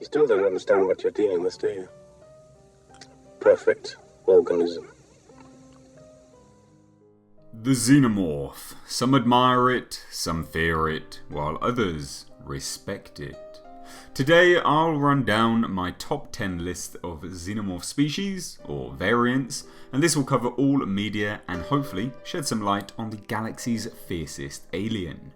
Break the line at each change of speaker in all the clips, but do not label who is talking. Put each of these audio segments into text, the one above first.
You still don't understand what you're dealing with, do you? Perfect organism.
The Xenomorph. Some admire it, some fear it, while others respect it. Today I'll run down my top 10 list of Xenomorph species, or variants, and this will cover all media and hopefully shed some light on the galaxy's fiercest alien.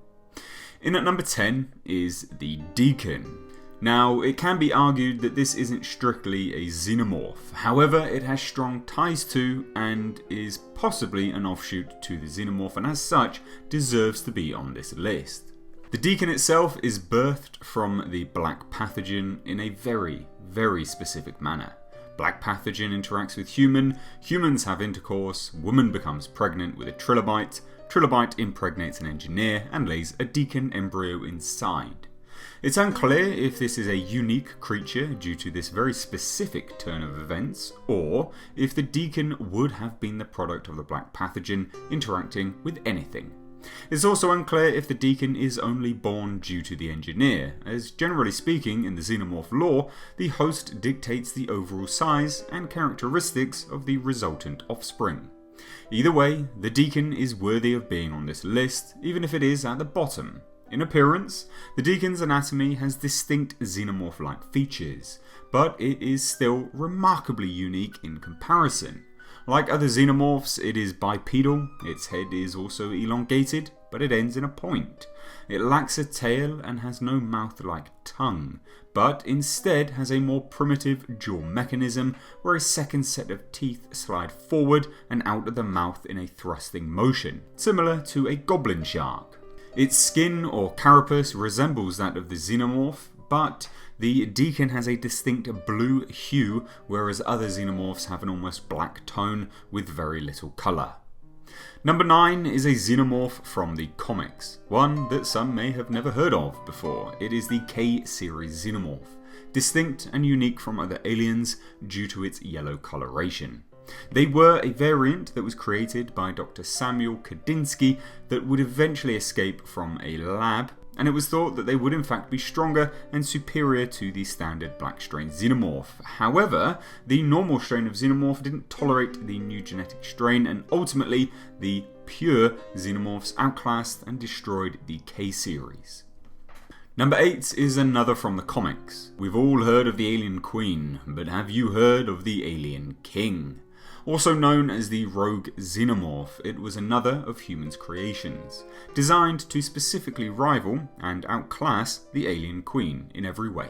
In at number 10 is the Deccan. Now, it can be argued that this isn't strictly a xenomorph, however it has strong ties to and is possibly an offshoot to the xenomorph and as such deserves to be on this list. The Deccan itself is birthed from the black pathogen in a very, very specific manner. Black pathogen interacts with humans have intercourse, woman becomes pregnant with a trilobite, trilobite impregnates an engineer and lays a Deccan embryo inside. It's unclear if this is a unique creature due to this very specific turn of events, or if the Deccan would have been the product of the black pathogen interacting with anything. It's also unclear if the Deccan is only born due to the engineer, as generally speaking in the xenomorph lore, the host dictates the overall size and characteristics of the resultant offspring. Either way, the Deccan is worthy of being on this list, even if it is at the bottom. In appearance, the Deccan's anatomy has distinct xenomorph-like features, but it is still remarkably unique in comparison. Like other xenomorphs, it is bipedal, its head is also elongated, but it ends in a point. It lacks a tail and has no mouth-like tongue, but instead has a more primitive jaw mechanism where a second set of teeth slide forward and out of the mouth in a thrusting motion, similar to a goblin shark. Its skin or carapace resembles that of the xenomorph, but the Deccan has a distinct blue hue, whereas other xenomorphs have an almost black tone with very little colour. Number 9 is a xenomorph from the comics, one that some may have never heard of before. It is the K-series xenomorph, distinct and unique from other aliens due to its yellow coloration. They were a variant that was created by Dr. Samuel Kadinsky that would eventually escape from a lab, and it was thought that they would in fact be stronger and superior to the standard black strain xenomorph. However, the normal strain of xenomorph didn't tolerate the new genetic strain, and ultimately the pure xenomorphs outclassed and destroyed the K-series. Number 8 is another from the comics. We've all heard of the alien queen, but have you heard of the alien king? Also known as the rogue xenomorph, it was another of humans' creations, designed to specifically rival and outclass the alien queen in every way.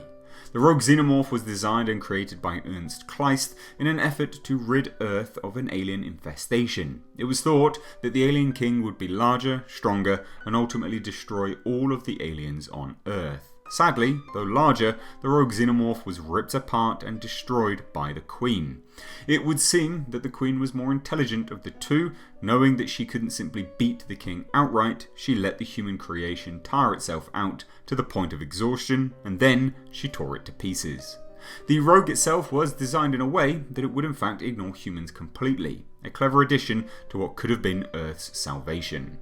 The rogue xenomorph was designed and created by Ernst Kleist in an effort to rid Earth of an alien infestation. It was thought that the alien king would be larger, stronger, and ultimately destroy all of the aliens on Earth. Sadly, though larger, the rogue xenomorph was ripped apart and destroyed by the Queen. It would seem that the Queen was more intelligent of the two. Knowing that she couldn't simply beat the king outright, she let the human creation tire itself out to the point of exhaustion, and then she tore it to pieces. The rogue itself was designed in a way that it would in fact ignore humans completely, a clever addition to what could have been Earth's salvation.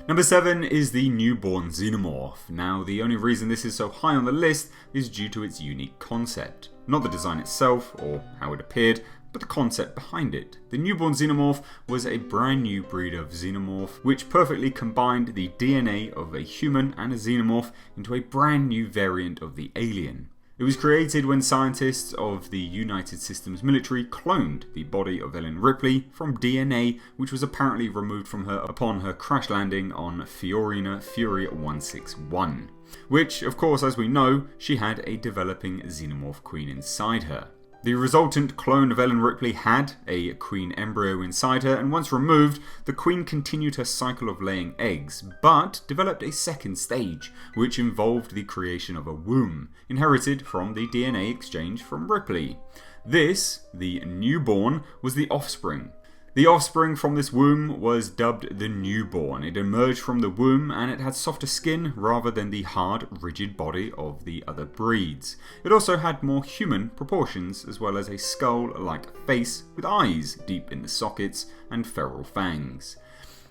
Number 7 is the newborn xenomorph. Now, the only reason this is so high on the list is due to its unique concept. Not the design itself, or how it appeared, but the concept behind it. The newborn xenomorph was a brand new breed of xenomorph, which perfectly combined the DNA of a human and a xenomorph into a brand new variant of the alien. It was created when scientists of the United Systems military cloned the body of Ellen Ripley from DNA which was apparently removed from her upon her crash landing on Fiorina Fury 161. Which, of course, as we know, she had a developing xenomorph queen inside her. The resultant clone of Ellen Ripley had a queen embryo inside her, and once removed, the queen continued her cycle of laying eggs, but developed a second stage, which involved the creation of a womb, inherited from the DNA exchange from Ripley. This, the newborn, was the offspring. The offspring from this womb was dubbed the newborn. It emerged from the womb and it had softer skin rather than the hard, rigid body of the other breeds. It also had more human proportions as well as a skull-like face with eyes deep in the sockets and feral fangs.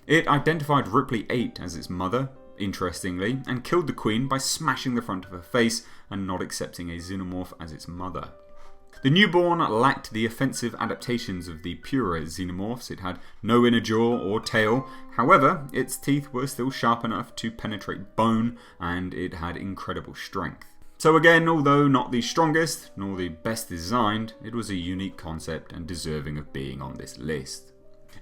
It identified Ripley 8 as its mother, interestingly, and killed the queen by smashing the front of her face and not accepting a xenomorph as its mother. The newborn lacked the offensive adaptations of the purer xenomorphs. It had no inner jaw or tail. However, its teeth were still sharp enough to penetrate bone, and it had incredible strength. So again, although not the strongest nor the best designed, it was a unique concept and deserving of being on this list.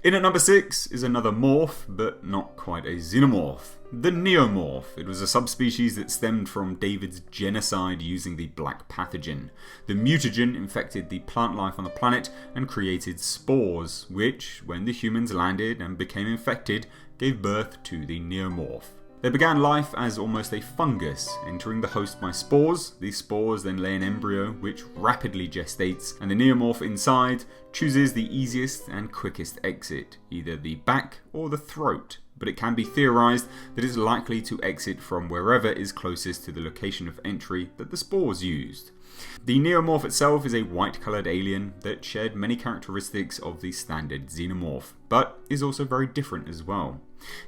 In at number 6 is another morph, but not quite a xenomorph. The neomorph. It was a subspecies that stemmed from David's genocide using the black pathogen. The mutagen infected the plant life on the planet and created spores, which, when the humans landed and became infected, gave birth to the neomorph. They began life as almost a fungus, entering the host by spores. These spores then lay an embryo which rapidly gestates, and the neomorph inside chooses the easiest and quickest exit, either the back or the throat. But it can be theorized that it's likely to exit from wherever is closest to the location of entry that the spores used. The neomorph itself is a white-coloured alien that shared many characteristics of the standard xenomorph, but is also very different as well.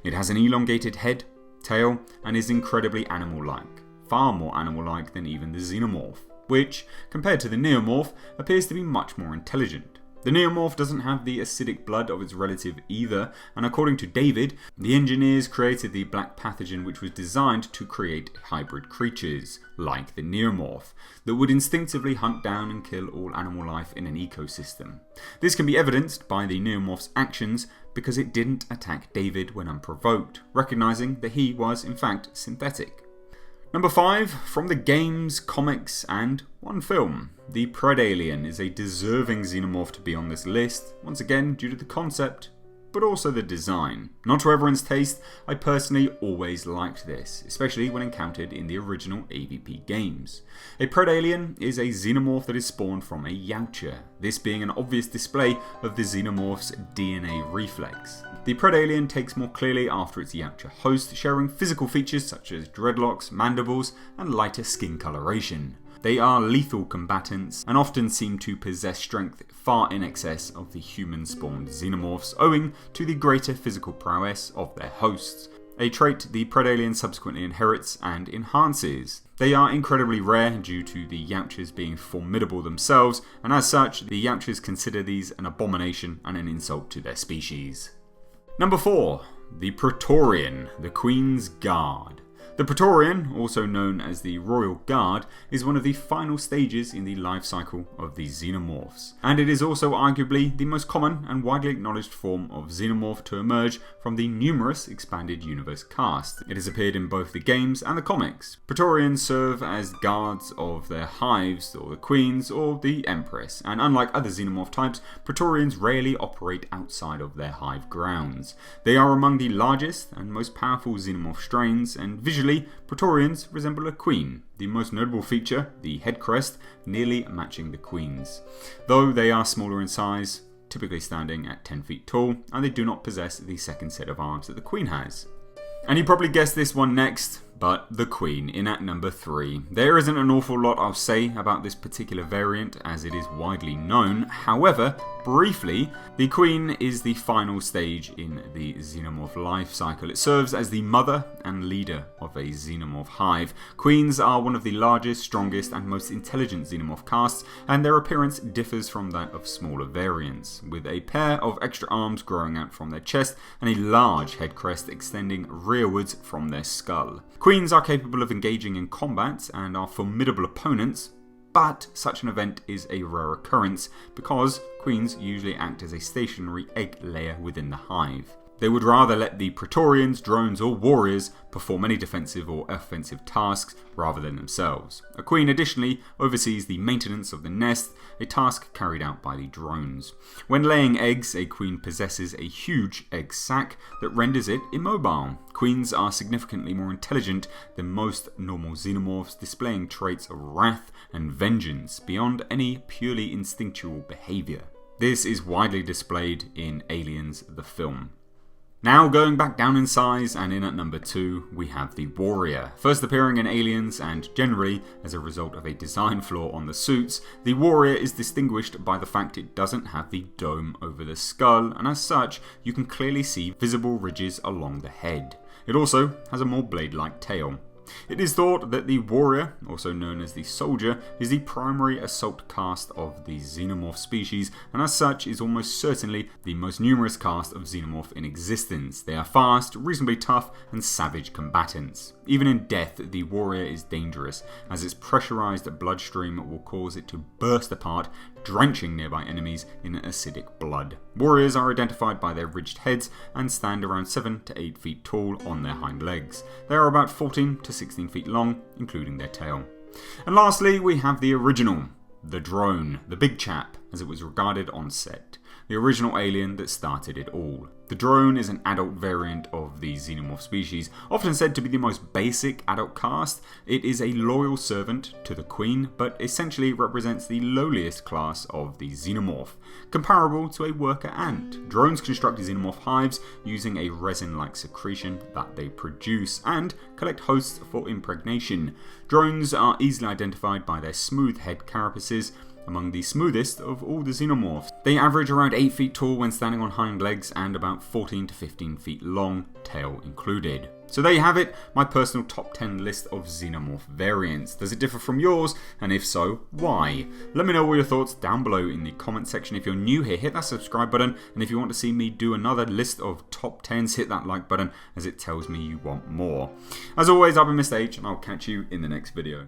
It has an elongated head, tail, and is incredibly animal-like, far more animal-like than even the xenomorph, which, compared to the neomorph, appears to be much more intelligent. The neomorph doesn't have the acidic blood of its relative either, and according to David, the engineers created the black pathogen which was designed to create hybrid creatures, like the neomorph, that would instinctively hunt down and kill all animal life in an ecosystem. This can be evidenced by the neomorph's actions because it didn't attack David when unprovoked, recognizing that he was in fact synthetic. Number 5, from the games, comics, and one film. The Predation is a deserving xenomorph to be on this list, once again due to the concept, but also the design. Not to everyone's taste, I personally always liked this, especially when encountered in the original AVP games. A Predation is a xenomorph that is spawned from a Yautja, this being an obvious display of the xenomorph's DNA reflex. The Predation takes more clearly after its Yautja host, sharing physical features such as dreadlocks, mandibles, and lighter skin coloration. They are lethal combatants and often seem to possess strength far in excess of the human-spawned xenomorphs, owing to the greater physical prowess of their hosts, a trait the Predation subsequently inherits and enhances. They are incredibly rare due to the Yautjas being formidable themselves, and as such, the Yautjas consider these an abomination and an insult to their species. Number 4. The Praetorian, the Queen's Guard. The Praetorian, also known as the Royal Guard, is one of the final stages in the life cycle of the xenomorphs, and it is also arguably the most common and widely acknowledged form of xenomorph to emerge from the numerous expanded universe cast. It has appeared in both the games and the comics. Praetorians serve as guards of their hives, or the queens, or the empress, and unlike other xenomorph types, Praetorians rarely operate outside of their hive grounds. They are among the largest and most powerful xenomorph strains, and visually Praetorians resemble a queen, the most notable feature, the head crest, nearly matching the queen's. Though they are smaller in size, typically standing at 10 feet tall, and they do not possess the second set of arms that the queen has. And you probably guessed this one next, but the Queen in at number 3. There isn't an awful lot I'll say about this particular variant as it is widely known. However, briefly, the Queen is the final stage in the xenomorph life cycle. It serves as the mother and leader of a xenomorph hive. Queens are one of the largest, strongest, and most intelligent xenomorph castes, and their appearance differs from that of smaller variants, with a pair of extra arms growing out from their chest and a large head crest extending rearwards from their skull. Queens are capable of engaging in combat and are formidable opponents, but such an event is a rare occurrence because queens usually act as a stationary egg layer within the hive. They would rather let the Praetorians, drones, or warriors perform any defensive or offensive tasks rather than themselves. A queen additionally oversees the maintenance of the nest, a task carried out by the drones. When laying eggs, a queen possesses a huge egg sac that renders it immobile. Queens are significantly more intelligent than most normal xenomorphs, displaying traits of wrath and vengeance beyond any purely instinctual behavior. This is widely displayed in Aliens the film. Now going back down in size, and in at number 2 we have the Warrior. First appearing in Aliens and generally as a result of a design flaw on the suits, the Warrior is distinguished by the fact it doesn't have the dome over the skull, and as such you can clearly see visible ridges along the head. It also has a more blade-like tail. It is thought that the Warrior, also known as the Soldier, is the primary assault caste of the Xenomorph species, and as such is almost certainly the most numerous caste of Xenomorph in existence. They are fast, reasonably tough, and savage combatants. Even in death, the Warrior is dangerous, as its pressurized bloodstream will cause it to burst apart, drenching nearby enemies in acidic blood. Warriors are identified by their ridged heads and stand around 7 to 8 feet tall on their hind legs. They are about 14 to 16 feet long, including their tail. And lastly, we have the original, the drone, the big chap, as it was regarded on set. The original alien that started it all. The drone is an adult variant of the Xenomorph species, often said to be the most basic adult caste. It is a loyal servant to the Queen, but essentially represents the lowliest class of the Xenomorph, comparable to a worker ant. Drones construct Xenomorph hives using a resin-like secretion that they produce, and collect hosts for impregnation. Drones are easily identified by their smooth head carapaces, among the smoothest of all the Xenomorphs. They average around 8 feet tall when standing on hind legs and about 14 to 15 feet long, tail included. So there you have it, my personal top 10 list of Xenomorph variants. Does it differ from yours? And if so, why? Let me know all your thoughts down below in the comment section. If you're new here, hit that subscribe button, and if you want to see me do another list of top 10s, hit that like button as it tells me you want more. As always, I've been Mr. H, and I'll catch you in the next video.